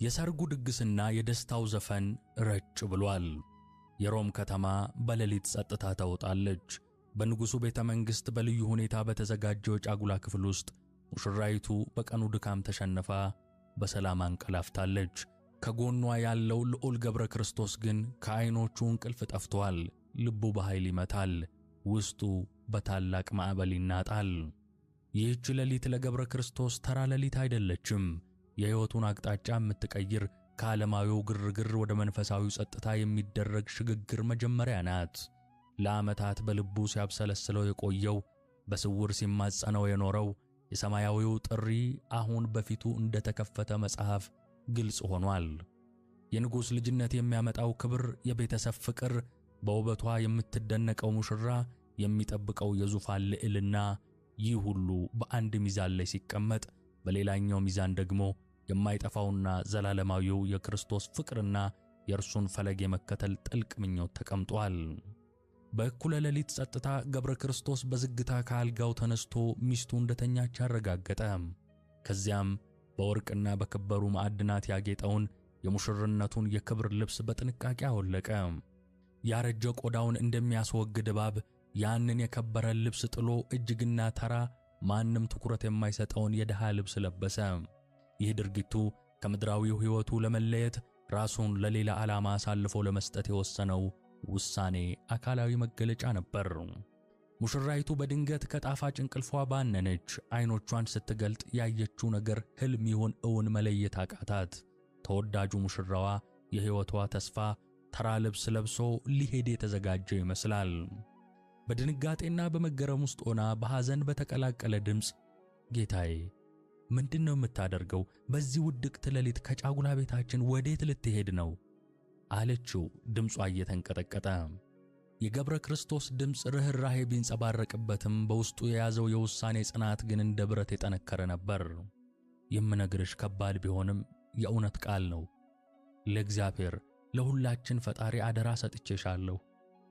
የሰርጉ ድግስና የደስታው ዘፈን ረጭ ብሏል። የሮም ከተማ በሌሊት ጸጥታ ተውጣለች። በንጉሱ ቤተ መንግሥት በልዩ ሁኔታ በተዘጋጀው ጫጉላ ክፍል ውስጥ ሙሽራይቱ በቀኑ ድካም ተሸንፋ በሰላም አንቀላፍታለች። ከጎኗ ያለው ልዑል ገብረ ክርስቶስ ግን ከዓይኖቹ እንቅልፍ ጠፍቷል። ልቡ በኃይል ይመታል፣ ውስጡ በታላቅ ማዕበል ይናጣል። ይህች ሌሊት ለገብረ ክርስቶስ ተራ ሌሊት አይደለችም። የሕይወቱን አቅጣጫ የምትቀይር ከዓለማዊው ግርግር ወደ መንፈሳዊው ጸጥታ የሚደረግ ሽግግር መጀመሪያ ናት። ለዓመታት በልቡ ሲያብሰለስለው የቆየው በስውር ሲማጸነው የኖረው የሰማያዊው ጥሪ አሁን በፊቱ እንደተከፈተ መጽሐፍ ግልጽ ሆኗል። የንጉሥ ልጅነት የሚያመጣው ክብር፣ የቤተሰብ ፍቅር፣ በውበቷ የምትደነቀው ሙሽራ፣ የሚጠብቀው የዙፋን ልዕልና፣ ይህ ሁሉ በአንድ ሚዛን ላይ ሲቀመጥ፣ በሌላኛው ሚዛን ደግሞ የማይጠፋውና ዘላለማዊው የክርስቶስ ፍቅርና የእርሱን ፈለግ የመከተል ጥልቅ ምኞት ተቀምጧል። በእኩለ ሌሊት ጸጥታ ገብረ ክርስቶስ በዝግታ ከአልጋው ተነስቶ ሚስቱ እንደተኛች አረጋገጠ። ከዚያም በወርቅና በከበሩ ማዕድናት ያጌጠውን የሙሽርነቱን የክብር ልብስ በጥንቃቄ አወለቀ። ያረጀ ቆዳውን እንደሚያስወግድ እባብ ያንን የከበረ ልብስ ጥሎ እጅግና ተራ ማንም ትኩረት የማይሰጠውን የድሃ ልብስ ለበሰ። ይህ ድርጊቱ ከምድራዊው ሕይወቱ ለመለየት ራሱን ለሌላ ዓላማ አሳልፎ ለመስጠት የወሰነው ውሳኔ አካላዊ መገለጫ ነበር። ሙሽራይቱ በድንገት ከጣፋጭ እንቅልፏ ባነነች። ዓይኖቿን ስትገልጥ ያየችው ነገር ሕልም ይሁን እውን መለየት አቃታት። ተወዳጁ ሙሽራዋ፣ የሕይወቷ ተስፋ፣ ተራ ልብስ ለብሶ ሊሄድ የተዘጋጀ ይመስላል። በድንጋጤና በመገረም ውስጥ ሆና በሐዘን በተቀላቀለ ድምፅ ጌታዬ፣ ምንድነው የምታደርገው? በዚህ ውድቅት ሌሊት ከጫጉላ ቤታችን ወዴት ልትሄድ ነው? አለችው፣ ድምጿ እየተንቀጠቀጠ። የገብረ ክርስቶስ ድምፅ ርኅራኄ ቢንጸባረቅበትም በውስጡ የያዘው የውሳኔ ጽናት ግን እንደ ብረት የጠነከረ ነበር። የምነግርሽ ከባድ ቢሆንም የእውነት ቃል ነው። ለእግዚአብሔር ለሁላችን ፈጣሪ አደራ ሰጥቼሻለሁ።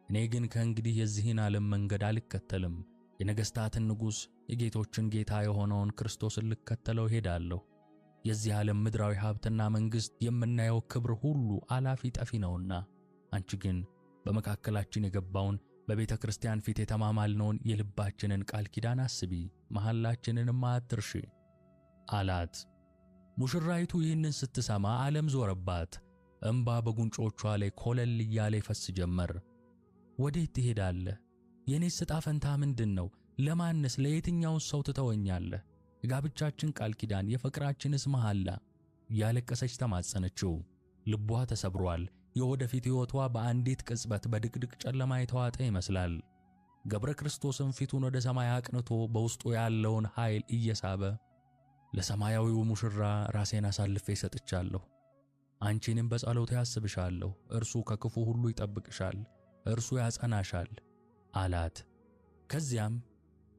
እኔ ግን ከእንግዲህ የዚህን ዓለም መንገድ አልከተልም። የነገሥታትን ንጉሥ የጌቶችን ጌታ የሆነውን ክርስቶስን ልከተለው ሄዳለሁ። የዚህ ዓለም ምድራዊ ሀብትና መንግሥት የምናየው ክብር ሁሉ አላፊ ጠፊ ነውና፣ አንቺ ግን በመካከላችን የገባውን በቤተ ክርስቲያን ፊት የተማማልነውን የልባችንን ቃል ኪዳን አስቢ፣ መሐላችንንም አትርሺ አላት። ሙሽራይቱ ይህንን ስትሰማ ዓለም ዞረባት። እምባ በጉንጮቿ ላይ ኮለል እያለ ይፈስ ጀመር። ወዴት ትሄዳለህ? የኔስ ዕጣ ፈንታ ምንድን ነው? ለማንስ ለየትኛውስ ሰው ትተወኛለህ? የጋብቻችን ቃል ኪዳን፣ የፍቅራችንስ መሐላ? ያለቀሰች ተማጸነችው። ልቧ ተሰብሯል። የወደፊት ሕይወቷ በአንዲት ቅጽበት በድቅድቅ ጨለማ የተዋጠ ይመስላል። ገብረ ክርስቶስም ፊቱን ወደ ሰማይ አቅንቶ በውስጡ ያለውን ኃይል እየሳበ ለሰማያዊው ሙሽራ ራሴን አሳልፌ ሰጥቻለሁ። አንቺንም በጸሎቴ ያስብሻለሁ። እርሱ ከክፉ ሁሉ ይጠብቅሻል፣ እርሱ ያጸናሻል አላት። ከዚያም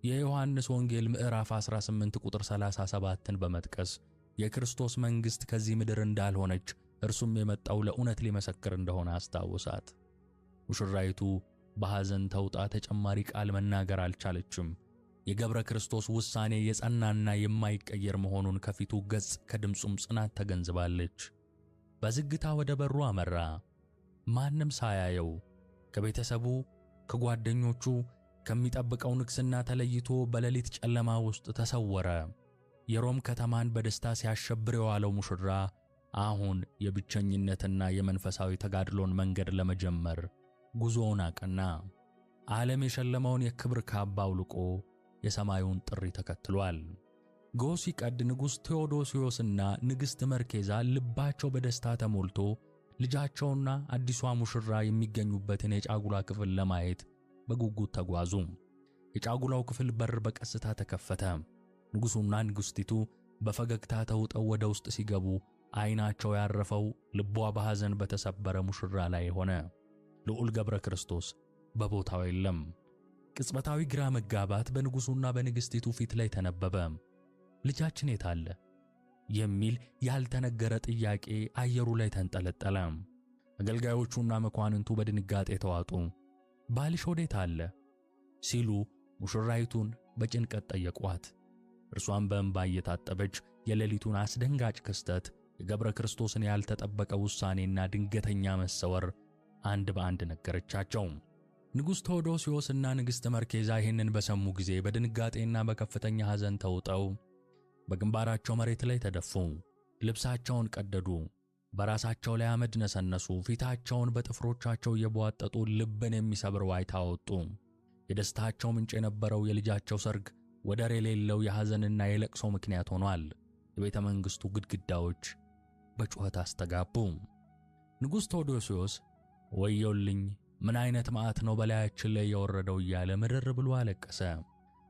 የዮሐንስ ወንጌል ምዕራፍ 18 ቁጥር 37ን በመጥቀስ የክርስቶስ መንግሥት ከዚህ ምድር እንዳልሆነች እርሱም የመጣው ለእውነት ሊመሰክር እንደሆነ አስታወሳት። ሙሽራይቱ በሐዘን ተውጣ ተጨማሪ ቃል መናገር አልቻለችም። የገብረ ክርስቶስ ውሳኔ የጸናና የማይቀየር መሆኑን ከፊቱ ገጽ ከድምፁም ጽናት ተገንዝባለች። በዝግታ ወደ በሩ አመራ። ማንም ሳያየው ከቤተሰቡ፣ ከጓደኞቹ፣ ከሚጠብቀው ንግሥና ተለይቶ በሌሊት ጨለማ ውስጥ ተሰወረ። የሮም ከተማን በደስታ ሲያሸብር የዋለው ሙሽራ አሁን የብቸኝነትና የመንፈሳዊ ተጋድሎን መንገድ ለመጀመር ጉዞውን አቀና። ዓለም የሸለመውን የክብር ካባ አውልቆ የሰማዩን ጥሪ ተከትሏል። ጎህ ሲቀድ ንጉሥ ቴዎዶስዮስና ንግሥት መርኬዛ ልባቸው በደስታ ተሞልቶ ልጃቸውና አዲሷ ሙሽራ የሚገኙበትን የጫጉላ ክፍል ለማየት በጉጉት ተጓዙ። የጫጉላው ክፍል በር በቀስታ ተከፈተ። ንጉሡና ንግሥቲቱ በፈገግታ ተውጠው ወደ ውስጥ ሲገቡ ዓይናቸው ያረፈው ልቧ በሐዘን በተሰበረ ሙሽራ ላይ ሆነ። ልዑል ገብረ ክርስቶስ በቦታው የለም። ቅጽበታዊ ግራ መጋባት በንጉሡና በንግሥቲቱ ፊት ላይ ተነበበ። ልጃችን የት አለ? የሚል ያልተነገረ ጥያቄ አየሩ ላይ ተንጠለጠለ። አገልጋዮቹና መኳንንቱ በድንጋጤ ተዋጡ። ባልሽ ወዴት አለ? ሲሉ ሙሽራይቱን በጭንቀት ጠየቋት። እርሷም በእንባ እየታጠበች የሌሊቱን አስደንጋጭ ክስተት የገብረ ክርስቶስን ያልተጠበቀ ውሳኔና ድንገተኛ መሰወር አንድ በአንድ ነገረቻቸው። ንጉሥ ቴዎዶስዮስና ንግሥት መርኬዛ ይህንን በሰሙ ጊዜ በድንጋጤና በከፍተኛ ሐዘን ተውጠው በግንባራቸው መሬት ላይ ተደፉ። ልብሳቸውን ቀደዱ፣ በራሳቸው ላይ አመድ ነሰነሱ፣ ፊታቸውን በጥፍሮቻቸው እየቧጠጡ ልብን የሚሰብር ዋይታ አወጡ። የደስታቸው ምንጭ የነበረው የልጃቸው ሰርግ ወደር የሌለው የሐዘንና የለቅሶ ምክንያት ሆኗል። የቤተ መንግሥቱ ግድግዳዎች በጩኸት አስተጋቡ። ንጉሥ ቴዎዶስዮስ ወዮልኝ፣ ምን አይነት መዓት ነው በላያችን ላይ የወረደው እያለ ምርር ብሎ አለቀሰ።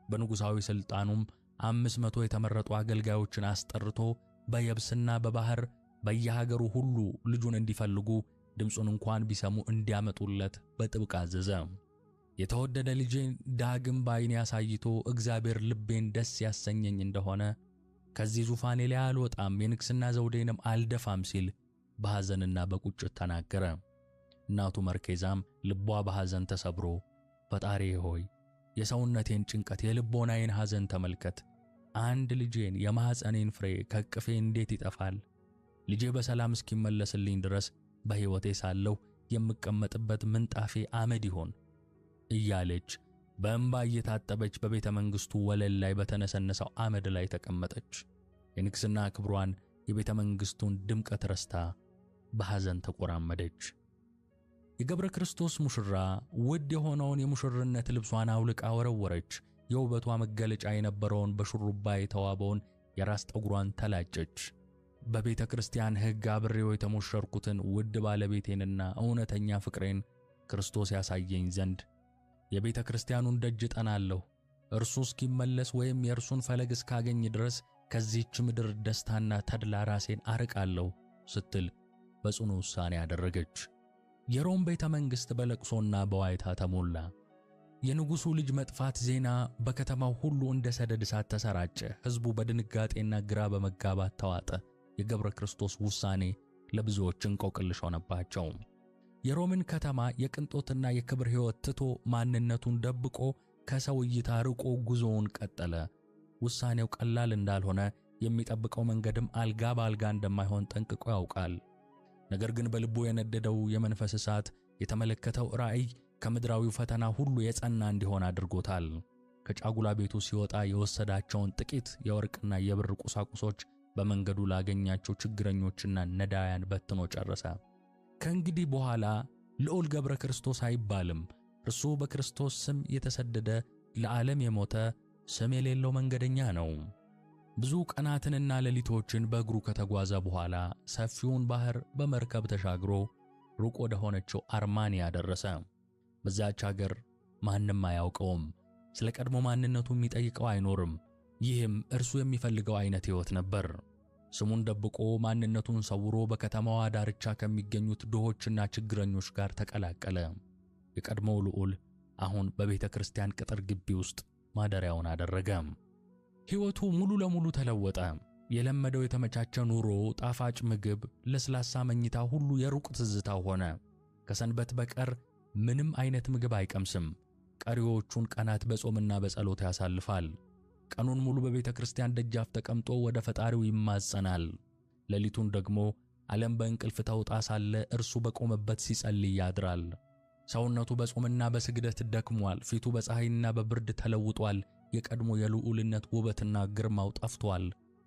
በንጉሣዊ ሥልጣኑም 500 የተመረጡ አገልጋዮችን አስጠርቶ በየብስና በባህር በየሀገሩ ሁሉ ልጁን እንዲፈልጉ ድምፁን እንኳን ቢሰሙ እንዲያመጡለት በጥብቅ አዘዘ። የተወደደ ልጄን ዳግም በዓይኔ አሳይቶ እግዚአብሔር ልቤን ደስ ያሰኘኝ እንደሆነ ከዚህ ዙፋኔ ላይ አልወጣም፣ የንግሥና ዘውዴንም አልደፋም ሲል በሐዘንና በቁጭት ተናገረ። እናቱ መርኬዛም ልቧ በሐዘን ተሰብሮ ፈጣሪዬ ሆይ የሰውነቴን ጭንቀት የልቦናዬን ሐዘን ተመልከት። አንድ ልጄን የማኅፀኔን ፍሬ ከቅፌ እንዴት ይጠፋል? ልጄ በሰላም እስኪመለስልኝ ድረስ በሕይወቴ ሳለሁ የምቀመጥበት ምንጣፌ አመድ ይሆን እያለች በእንባ እየታጠበች በቤተ መንግሥቱ ወለል ላይ በተነሰነሰው አመድ ላይ ተቀመጠች። የንግሥና ክብሯን የቤተ መንግሥቱን ድምቀት ረስታ በሐዘን ተቆራመደች። የገብረ ክርስቶስ ሙሽራ ውድ የሆነውን የሙሽርነት ልብሷን አውልቃ ወረወረች። የውበቷ መገለጫ የነበረውን በሹሩባ የተዋበውን የራስ ጠጉሯን ተላጨች። በቤተ ክርስቲያን ሕግ አብሬው የተሞሸርኩትን ውድ ባለቤቴንና እውነተኛ ፍቅሬን ክርስቶስ ያሳየኝ ዘንድ የቤተ ክርስቲያኑን ደጅ ጠናለሁ። እርሱ እስኪመለስ ወይም የእርሱን ፈለግ እስካገኝ ድረስ ከዚህች ምድር ደስታና ተድላ ራሴን አርቃለሁ ስትል በጽኑ ውሳኔ አደረገች። የሮም ቤተ መንግሥት በለቅሶና በዋይታ ተሞላ። የንጉሡ ልጅ መጥፋት ዜና በከተማው ሁሉ እንደ ሰደድ እሳት ተሰራጨ። ሕዝቡ በድንጋጤና ግራ በመጋባት ተዋጠ። የገብረ ክርስቶስ ውሳኔ ለብዙዎች እንቆቅልሽ ሆነባቸው። የሮምን ከተማ የቅንጦትና የክብር ሕይወት ትቶ ማንነቱን ደብቆ ከሰው እይታ ርቆ ጉዞውን ቀጠለ። ውሳኔው ቀላል እንዳልሆነ የሚጠብቀው መንገድም አልጋ በአልጋ እንደማይሆን ጠንቅቆ ያውቃል። ነገር ግን በልቡ የነደደው የመንፈስ እሳት የተመለከተው ራእይ ከምድራዊው ፈተና ሁሉ የጸና እንዲሆን አድርጎታል። ከጫጉላ ቤቱ ሲወጣ የወሰዳቸውን ጥቂት የወርቅና የብር ቁሳቁሶች በመንገዱ ላገኛቸው ችግረኞችና ነዳያን በትኖ ጨረሰ። ከእንግዲህ በኋላ ልዑል ገብረ ክርስቶስ አይባልም። እርሱ በክርስቶስ ስም የተሰደደ ለዓለም የሞተ ስም የሌለው መንገደኛ ነው። ብዙ ቀናትንና ሌሊቶችን በእግሩ ከተጓዘ በኋላ ሰፊውን ባህር በመርከብ ተሻግሮ ሩቅ ወደ ሆነችው አርማንያ ደረሰ። በዚያች አገር ማንም አያውቀውም። ስለ ቀድሞ ማንነቱ የሚጠይቀው አይኖርም። ይህም እርሱ የሚፈልገው አይነት ሕይወት ነበር። ስሙን ደብቆ ማንነቱን ሰውሮ በከተማዋ ዳርቻ ከሚገኙት ድሆችና ችግረኞች ጋር ተቀላቀለ። የቀድሞው ልዑል አሁን በቤተ ክርስቲያን ቅጥር ግቢ ውስጥ ማደሪያውን አደረገ። ሕይወቱ ሙሉ ለሙሉ ተለወጠ። የለመደው የተመቻቸ ኑሮ፣ ጣፋጭ ምግብ፣ ለስላሳ መኝታ ሁሉ የሩቅ ትዝታው ሆነ። ከሰንበት በቀር ምንም አይነት ምግብ አይቀምስም። ቀሪዎቹን ቀናት በጾምና በጸሎት ያሳልፋል። ቀኑን ሙሉ በቤተ ክርስቲያን ደጃፍ ተቀምጦ ወደ ፈጣሪው ይማጸናል። ሌሊቱን ደግሞ ዓለም በእንቅልፍ ተውጣ ሳለ እርሱ በቆመበት ሲጸልይ ያድራል። ሰውነቱ በጾምና በስግደት ደክሟል። ፊቱ በፀሐይና በብርድ ተለውጧል። የቀድሞ የልዑልነት ውበትና ግርማው ጠፍቷል።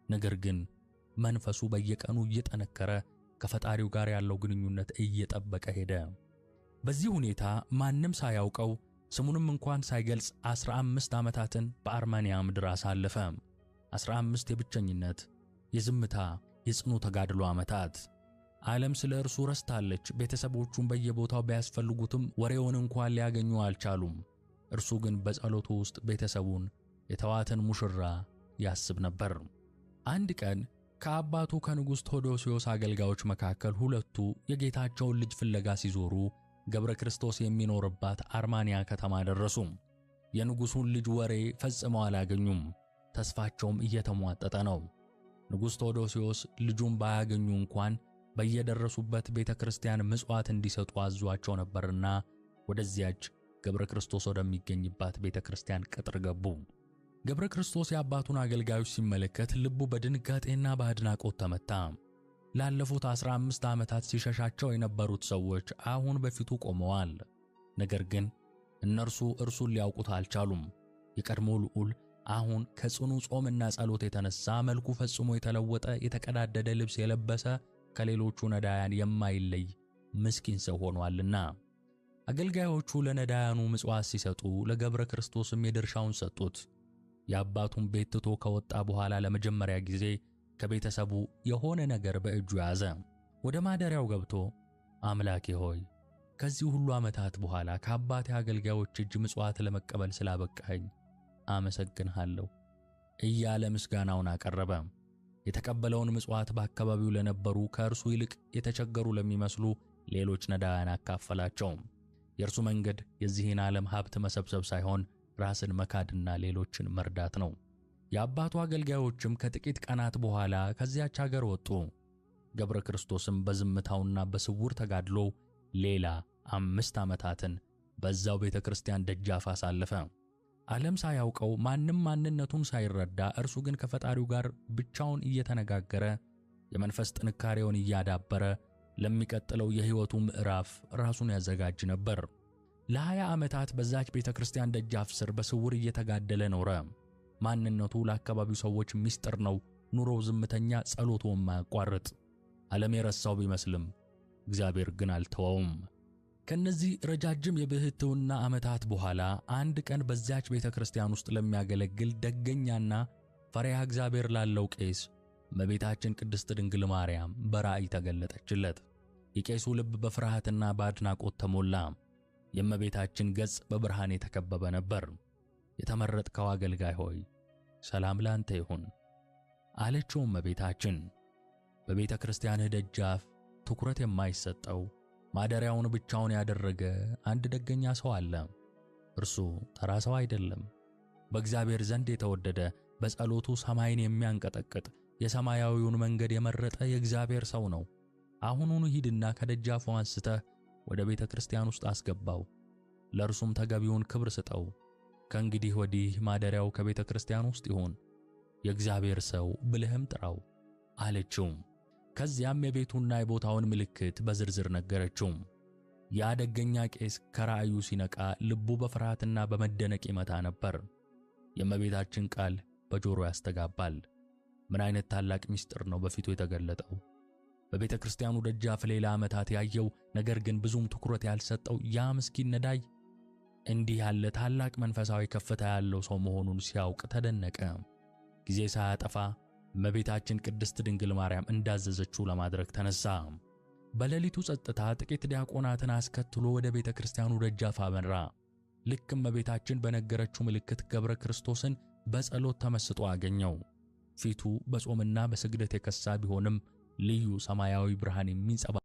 ነገር ግን መንፈሱ በየቀኑ እየጠነከረ ከፈጣሪው ጋር ያለው ግንኙነት እየጠበቀ ሄደ። በዚህ ሁኔታ ማንም ሳያውቀው ስሙንም እንኳን ሳይገልጽ 15 ዓመታትን በአርማንያ ምድር አሳለፈ። 15 የብቸኝነት፣ የዝምታ፣ የጽኑ ተጋድሎ ዓመታት። ዓለም ስለ እርሱ ረስታለች። ቤተሰቦቹም በየቦታው ቢያስፈልጉትም ወሬውን እንኳን ሊያገኙ አልቻሉም። እርሱ ግን በጸሎቱ ውስጥ ቤተሰቡን፣ የተዋትን ሙሽራ ያስብ ነበር። አንድ ቀን ከአባቱ ከንጉሥ ቴዎዶስዮስ አገልጋዮች መካከል ሁለቱ የጌታቸውን ልጅ ፍለጋ ሲዞሩ ገብረ ክርስቶስ የሚኖርባት አርማንያ ከተማ ደረሱ። የንጉሡን ልጅ ወሬ ፈጽመው አላገኙም። ተስፋቸውም እየተሟጠጠ ነው። ንጉሥ ቴዎዶስዮስ ልጁን ባያገኙ እንኳን በየደረሱበት ቤተ ክርስቲያን ምጽዋት እንዲሰጡ አዟቸው ነበርና ወደዚያች ገብረ ክርስቶስ ወደሚገኝባት ቤተ ክርስቲያን ቅጥር ገቡ። ገብረ ክርስቶስ የአባቱን አገልጋዮች ሲመለከት ልቡ በድንጋጤና በአድናቆት ተመታ። ላለፉት 15 ዓመታት ሲሸሻቸው የነበሩት ሰዎች አሁን በፊቱ ቆመዋል። ነገር ግን እነርሱ እርሱን ሊያውቁት አልቻሉም። የቀድሞ ልዑል አሁን ከጽኑ ጾምና ጸሎት የተነሳ መልኩ ፈጽሞ የተለወጠ የተቀዳደደ ልብስ የለበሰ ከሌሎቹ ነዳያን የማይለይ ምስኪን ሰው ሆኗልና። አገልጋዮቹ ለነዳያኑ ምጽዋት ሲሰጡ ለገብረ ክርስቶስም የድርሻውን ሰጡት። የአባቱን ቤት ትቶ ከወጣ በኋላ ለመጀመሪያ ጊዜ ከቤተሰቡ የሆነ ነገር በእጁ ያዘ። ወደ ማደሪያው ገብቶ አምላኬ ሆይ ከዚህ ሁሉ ዓመታት በኋላ ከአባቴ አገልጋዮች እጅ ምጽዋት ለመቀበል ስላበቃኸኝ አመሰግንሃለሁ እያለ ምስጋናውን አቀረበ። የተቀበለውን ምጽዋት በአካባቢው ለነበሩ ከእርሱ ይልቅ የተቸገሩ ለሚመስሉ ሌሎች ነዳያን አካፈላቸው። የእርሱ መንገድ የዚህን ዓለም ሀብት መሰብሰብ ሳይሆን ራስን መካድና ሌሎችን መርዳት ነው። የአባቱ አገልጋዮችም ከጥቂት ቀናት በኋላ ከዚያች አገር ወጡ። ገብረ ክርስቶስም በዝምታውና በስውር ተጋድሎ ሌላ 5 ዓመታትን በዛው ቤተ ክርስቲያን ደጃፍ አሳለፈ። ዓለም ሳያውቀው ማንም ማንነቱን ሳይረዳ እርሱ ግን ከፈጣሪው ጋር ብቻውን እየተነጋገረ የመንፈስ ጥንካሬውን እያዳበረ ለሚቀጥለው የሕይወቱ ምዕራፍ ራሱን ያዘጋጅ ነበር። ለ20 ዓመታት በዛች ቤተ ክርስቲያን ደጃፍ ስር በስውር እየተጋደለ ኖረ። ማንነቱ ለአካባቢው ሰዎች ምስጢር ነው። ኑሮው ዝምተኛ፣ ጸሎቱ የማያቋርጥ። ዓለም የረሳው ቢመስልም እግዚአብሔር ግን አልተወውም። ከነዚህ ረጃጅም የብሕትውና ዓመታት በኋላ አንድ ቀን በዚያች ቤተ ክርስቲያን ውስጥ ለሚያገለግል ደገኛና ፈሪሃ እግዚአብሔር ላለው ቄስ እመቤታችን ቅድስት ድንግል ማርያም በራእይ ተገለጠችለት። የቄሱ ልብ በፍርሃትና በአድናቆት ተሞላ። የእመቤታችን ገጽ በብርሃን የተከበበ ነበር። የተመረጥከው አገልጋይ ሆይ ሰላም ላንተ ይሁን አለችው እመቤታችን። በቤተ ክርስቲያንህ ደጃፍ ትኩረት የማይሰጠው ማደሪያውን ብቻውን ያደረገ አንድ ደገኛ ሰው አለ። እርሱ ተራ ሰው አይደለም። በእግዚአብሔር ዘንድ የተወደደ፣ በጸሎቱ ሰማይን የሚያንቀጠቅጥ፣ የሰማያዊውን መንገድ የመረጠ የእግዚአብሔር ሰው ነው። አሁኑኑ ሂድና ከደጃፉ አንስተህ ወደ ቤተ ክርስቲያን ውስጥ አስገባው፣ ለእርሱም ተገቢውን ክብር ስጠው። ከእንግዲህ ወዲህ ማደሪያው ከቤተ ክርስቲያን ውስጥ ይሁን፣ የእግዚአብሔር ሰው ብለህም ጥራው አለችው። ከዚያም የቤቱና የቦታውን ምልክት በዝርዝር ነገረችው። ያ ደገኛ ቄስ ከራእዩ ሲነቃ ልቡ በፍርሃትና በመደነቅ ይመታ ነበር። የእመቤታችን ቃል በጆሮ ያስተጋባል። ምን አይነት ታላቅ ምስጢር ነው በፊቱ የተገለጠው! በቤተ ክርስቲያኑ ደጃፍ ሌላ ዓመታት ያየው ነገር ግን ብዙም ትኩረት ያልሰጠው ያ ምስኪን ነዳይ እንዲህ ያለ ታላቅ መንፈሳዊ ከፍታ ያለው ሰው መሆኑን ሲያውቅ ተደነቀ። ጊዜ ሳያጠፋ እመቤታችን ቅድስት ድንግል ማርያም እንዳዘዘችው ለማድረግ ተነሳ። በሌሊቱ ጸጥታ ጥቂት ዲያቆናትን አስከትሎ ወደ ቤተ ክርስቲያኑ ደጃፍ አመራ። ልክ እመቤታችን በነገረችው ምልክት ገብረ ክርስቶስን በጸሎት ተመስጦ አገኘው። ፊቱ በጾምና በስግደት የከሳ ቢሆንም ልዩ ሰማያዊ ብርሃን የሚንጸባ